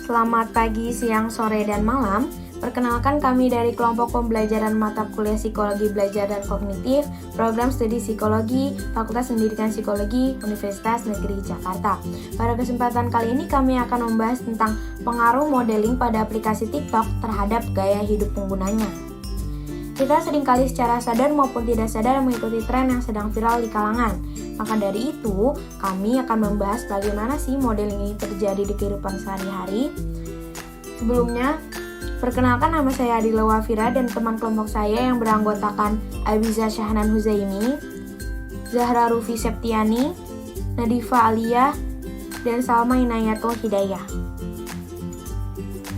Selamat pagi, siang, sore, dan malam. Perkenalkan kami dari kelompok pembelajaran mata kuliah Psikologi Belajar dan Kognitif, Program Studi Psikologi, Fakultas Pendidikan Psikologi, Universitas Negeri Jakarta. Pada kesempatan kali ini kami akan membahas tentang pengaruh modeling pada aplikasi TikTok terhadap gaya hidup penggunanya. Kita seringkali secara sadar maupun tidak sadar mengikuti tren yang sedang viral di kalangan. Maka dari itu, kami akan membahas bagaimana sih modeling ini terjadi di kehidupan sehari-hari. Sebelumnya, perkenalkan, nama saya Adila Wafira dan teman kelompok saya yang beranggotakan Abiza Syahnan Huzaimi, Zahra Rufi Septiani, Nadifa Alia, dan Salma Inayatul Hidayah.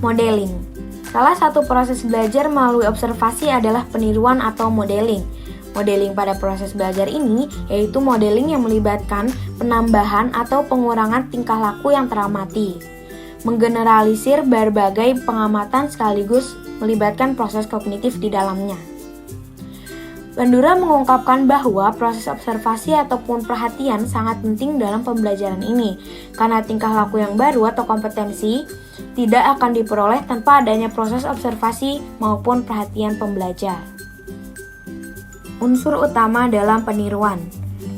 Modeling. Salah satu proses belajar melalui observasi adalah peniruan atau modeling. Modeling pada proses belajar ini yaitu modeling yang melibatkan penambahan atau pengurangan tingkah laku yang teramati. Menggeneralisir berbagai pengamatan sekaligus melibatkan proses kognitif di dalamnya. Bandura mengungkapkan bahwa proses observasi ataupun perhatian sangat penting dalam pembelajaran ini, karena tingkah laku yang baru atau kompetensi tidak akan diperoleh tanpa adanya proses observasi maupun perhatian pembelajar. Unsur utama dalam peniruan.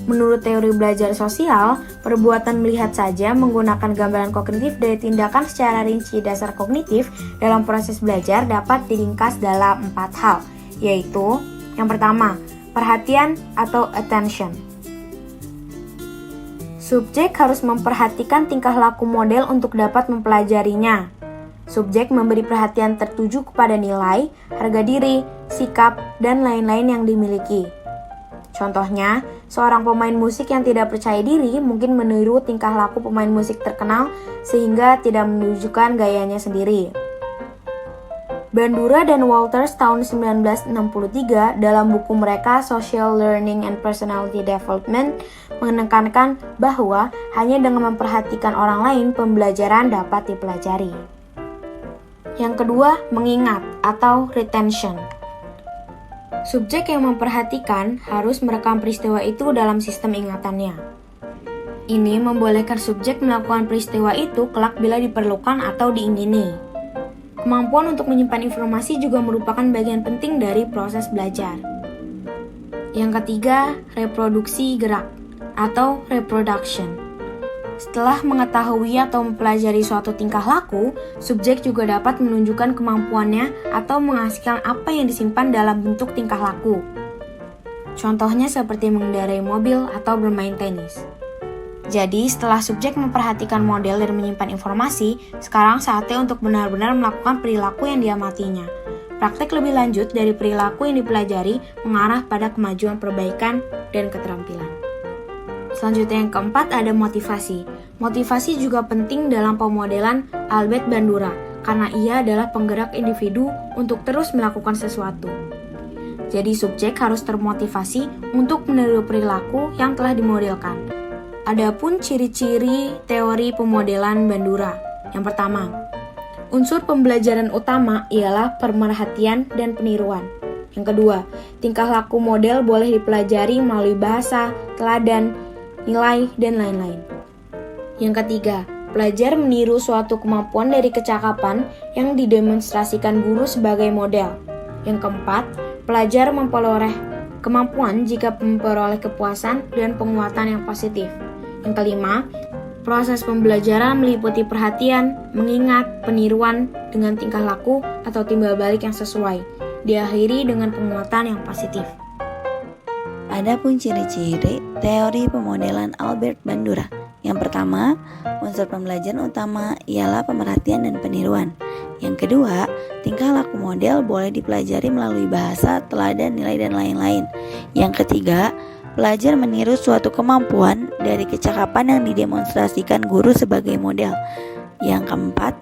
Menurut teori belajar sosial, perbuatan melihat saja menggunakan gambaran kognitif dari tindakan secara rinci dasar kognitif dalam proses belajar dapat diringkas dalam 4 hal, yaitu yang pertama, perhatian atau attention. Subjek harus memperhatikan tingkah laku model untuk dapat mempelajarinya. Subjek memberi perhatian tertuju kepada nilai, harga diri, sikap, dan lain-lain yang dimiliki. Contohnya, seorang pemain musik yang tidak percaya diri mungkin meniru tingkah laku pemain musik terkenal sehingga tidak menunjukkan gayanya sendiri. Bandura dan Walters tahun 1963 dalam buku mereka Social Learning and Personality Development menekankan bahwa hanya dengan memperhatikan orang lain pembelajaran dapat dipelajari. Yang kedua, mengingat atau retention. Subjek yang memperhatikan harus merekam peristiwa itu dalam sistem ingatannya. Ini membolehkan subjek melakukan peristiwa itu kelak bila diperlukan atau diingini. Kemampuan untuk menyimpan informasi juga merupakan bagian penting dari proses belajar. Yang ketiga, reproduksi gerak atau reproduction. Setelah mengetahui atau mempelajari suatu tingkah laku, subjek juga dapat menunjukkan kemampuannya atau menghasilkan apa yang disimpan dalam bentuk tingkah laku. Contohnya seperti mengendarai mobil atau bermain tenis. Jadi, setelah subjek memperhatikan model dan menyimpan informasi, sekarang saatnya untuk benar-benar melakukan perilaku yang diamatinya. Praktek lebih lanjut dari perilaku yang dipelajari mengarah pada kemajuan perbaikan dan keterampilan. Selanjutnya yang keempat ada motivasi. Motivasi juga penting dalam pemodelan Albert Bandura, karena ia adalah penggerak individu untuk terus melakukan sesuatu. Jadi, subjek harus termotivasi untuk meniru perilaku yang telah dimodelkan. Adapun ciri-ciri teori pemodelan Bandura. Yang pertama, unsur pembelajaran utama ialah pemerhatian dan peniruan. Yang kedua, tingkah laku model boleh dipelajari melalui bahasa, teladan, nilai, dan lain-lain. Yang ketiga, pelajar meniru suatu kemampuan dari kecakapan yang didemonstrasikan guru sebagai model. Yang keempat, pelajar memperoleh kemampuan jika memperoleh kepuasan dan penguatan yang positif. Yang kelima, proses pembelajaran meliputi perhatian, mengingat, peniruan dengan tingkah laku atau timbal balik yang sesuai, diakhiri dengan penguatan yang positif. Adapun ciri-ciri teori pemodelan Albert Bandura. Yang pertama, unsur pembelajaran utama ialah pemerhatian dan peniruan. Yang kedua, tingkah laku model boleh dipelajari melalui bahasa, teladan, nilai, dan lain-lain. Yang ketiga, pelajar meniru suatu kemampuan dari kecakapan yang didemonstrasikan guru sebagai model. Yang keempat,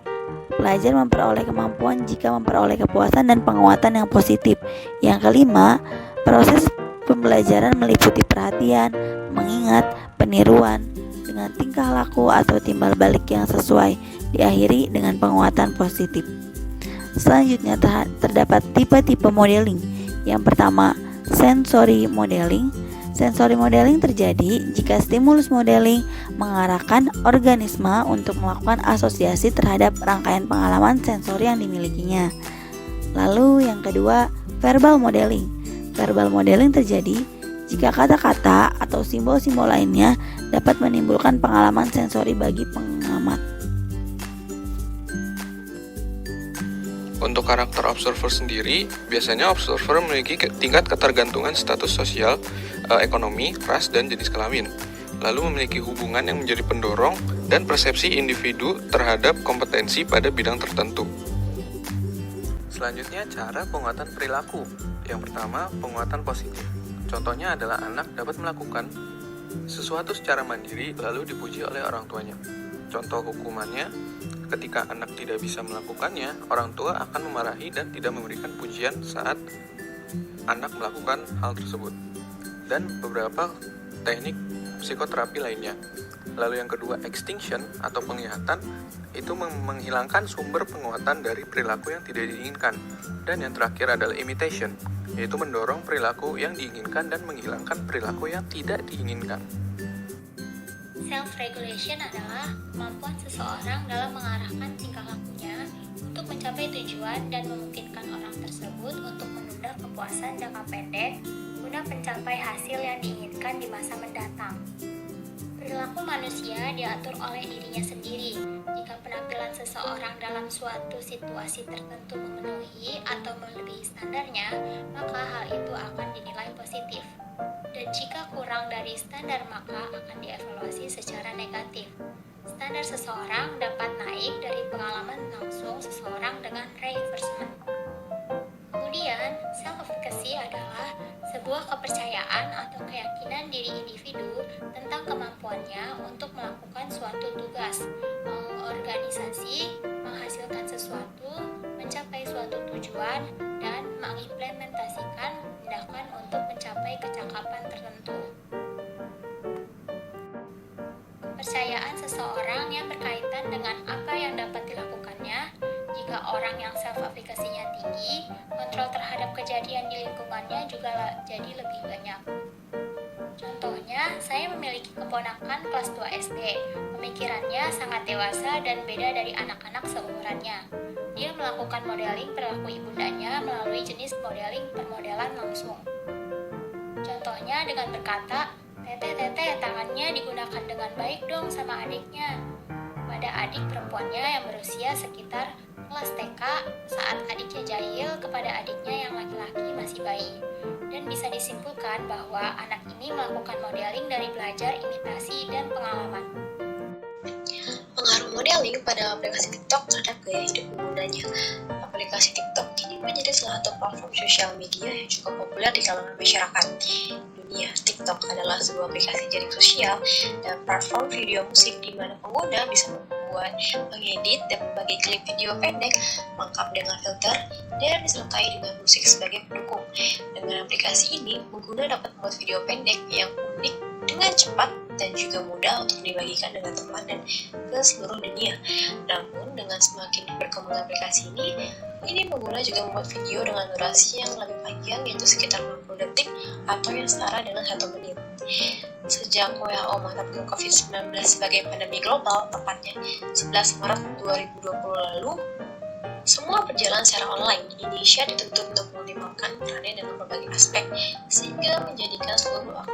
pelajar memperoleh kemampuan jika memperoleh kepuasan dan penguatan yang positif. Yang kelima, proses pembelajaran meliputi perhatian, mengingat, peniruan dengan tingkah laku atau timbal balik yang sesuai, diakhiri dengan penguatan positif. Selanjutnya terdapat tipe-tipe modeling. Yang pertama, sensory modeling. Sensory modeling terjadi jika stimulus modeling mengarahkan organisme untuk melakukan asosiasi terhadap rangkaian pengalaman sensori yang dimilikinya. Lalu yang kedua, verbal modeling. Verbal modeling terjadi jika kata-kata atau simbol-simbol lainnya dapat menimbulkan pengalaman sensori bagi pengamat. Untuk karakter observer sendiri, biasanya observer memiliki tingkat ketergantungan status sosial, ekonomi, ras, dan jenis kelamin, lalu memiliki hubungan yang menjadi pendorong dan persepsi individu terhadap kompetensi pada bidang tertentu. Selanjutnya, cara penguatan perilaku. Yang pertama, penguatan positif. Contohnya adalah anak dapat melakukan sesuatu secara mandiri lalu dipuji oleh orang tuanya. Contoh hukumannya, ketika anak tidak bisa melakukannya, orang tua akan memarahi dan tidak memberikan pujian saat anak melakukan hal tersebut. Dan beberapa teknik psikoterapi lainnya. Lalu yang kedua, extinction atau penglihatan, itu menghilangkan sumber penguatan dari perilaku yang tidak diinginkan. Dan yang terakhir adalah imitation, yaitu mendorong perilaku yang diinginkan dan menghilangkan perilaku yang tidak diinginkan. Self-regulation adalah kemampuan seseorang dalam mengarahkan tingkah lakunya untuk mencapai tujuan dan memungkinkan orang tersebut untuk menunda kepuasan jangka pendek guna mencapai hasil yang diinginkan di masa mendatang. Perilaku manusia diatur oleh dirinya sendiri. Jika penampilan seseorang dalam suatu situasi tertentu memenuhi atau melebihi standarnya, maka hal itu akan dinilai positif. Dan jika kurang dari standar, maka akan dievaluasi secara negatif. Standar seseorang dapat naik dari pengalaman langsung seseorang dengan reinforcement. Kemudian, self-efficacy adalah sebuah kepercayaan atau keyakinan diri individu tentang kemampuannya untuk melakukan suatu tugas, mengorganisasi, menghasilkan sesuatu, mencapai suatu tujuan, dan mengimplementasikan tindakan untuk mencapai kecakapan tertentu. Kepercayaan seseorang yang berkaitan dengan apa yang dapat dilakukannya. Jika orang yang self-efficacy-nya tinggi, kontrol terhadap kejadian di lingkungannya juga jadi lebih banyak. Contohnya, saya memiliki keponakan kelas 2 SD. Pemikirannya sangat dewasa dan beda dari anak-anak seumurannya. Dia melakukan modeling perilaku ibundanya melalui jenis modeling permodelan langsung. Contohnya dengan berkata, "Tete, tangannya digunakan dengan baik dong sama adiknya." Pada adik perempuannya yang berusia sekitar kelas TK saat adiknya jahil kepada adiknya yang laki-laki masih bayi. Dan bisa disimpulkan bahwa anak ini melakukan modeling dari belajar, imitasi, dan pengalaman. Pengaruh modeling pada aplikasi TikTok terhadap gaya hidup penggunanya. Aplikasi TikTok kini menjadi salah satu platform sosial media yang cukup populer di kalangan masyarakat. Dunia TikTok adalah sebuah aplikasi jaring sosial dan platform video musik di mana pengguna bisa membuat, mengedit, dan membagi klip video pendek lengkap dengan filter dan disertai dengan musik sebagai pendukung. Dengan aplikasi ini, pengguna dapat membuat video pendek yang unik dengan cepat dan juga mudah untuk dibagikan dengan teman dan ke seluruh dunia. Namun, dengan semakin berkembang aplikasi ini pengguna juga membuat video dengan durasi yang lebih panjang, yaitu sekitar 60 detik atau yang setara dengan 1 menit. Sejak WHO menetapkan COVID-19 sebagai pandemi global, tepatnya 11 Maret 2020 lalu, semua berjalan secara online. Indonesia dituntut untuk mengoptimalkan perannya dalam berbagai aspek, sehingga menjadikan seluruh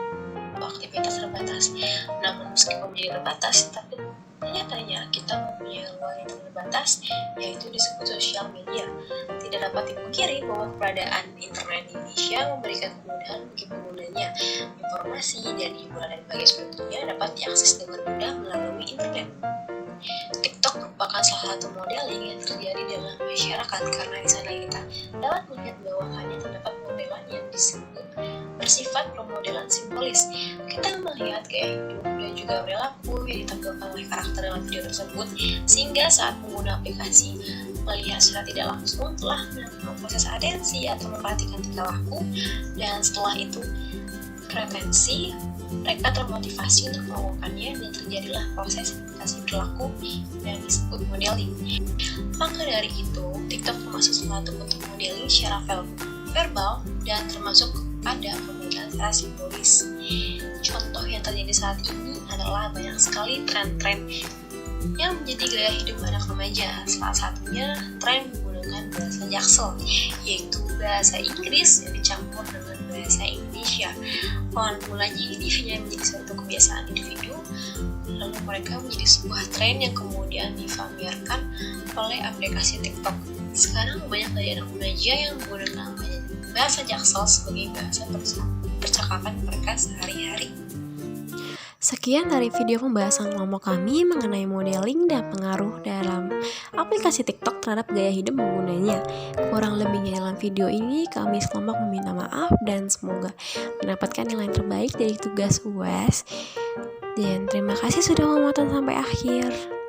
aktivitas terbatas. Namun meskipun menjadi terbatas, tapi nyatanya kita mempunyai ruang yang terbatas, yaitu disebut sosial media. Tidak dapat dipungkiri bahwa keberadaan internet di Indonesia memberikan kemudahan bagi penggunanya. Informasi dan hiburan dari berbagai sudut dunia dapat diakses dengan mudah melalui internet. TikTok merupakan salah satu modeling yang terjadi dalam masyarakat, karena di sana kita dapat melihat bahwa hanya terdapat modelan yang disebut bersifat pemodelan simbolis. Kita melihat gaya hidup dan juga perilaku yang ditampilkan oleh karakter dalam video tersebut, sehingga saat pengguna aplikasi melihat secara tidak langsung telah melakukan proses atensi atau memperhatikan tingkah laku, dan setelah itu preferensi mereka termotivasi untuk melakukannya, dan terjadilah proses imitasi perilaku yang disebut modeling. Maka dari itu, TikTok termasuk salah satu bentuk modeling secara verbal dan termasuk pada pernikahan secara simbolis. Contoh yang terjadi saat ini adalah banyak sekali tren-tren yang menjadi gaya hidup anak remaja. Salah satunya tren menggunakan bahasa Jaksel, yaitu bahasa Inggris yang dicampur dengan bahasa Indonesia. Awal mulanya ini hanya menjadi suatu kebiasaan individu, lalu mereka menjadi sebuah tren yang kemudian dipamerkan oleh aplikasi TikTok. Sekarang banyak dari anak remaja yang menggunakan bahasa Jaksel sebagai bahasa percakapan mereka sehari-hari. Sekian dari video pembahasan kelompok kami mengenai modeling dan pengaruh dalam aplikasi TikTok terhadap gaya hidup penggunanya. Kurang lebihnya dalam video ini, kami sekelompok meminta maaf dan semoga mendapatkan nilai terbaik dari tugas UAS. Dan terima kasih sudah menonton sampai akhir.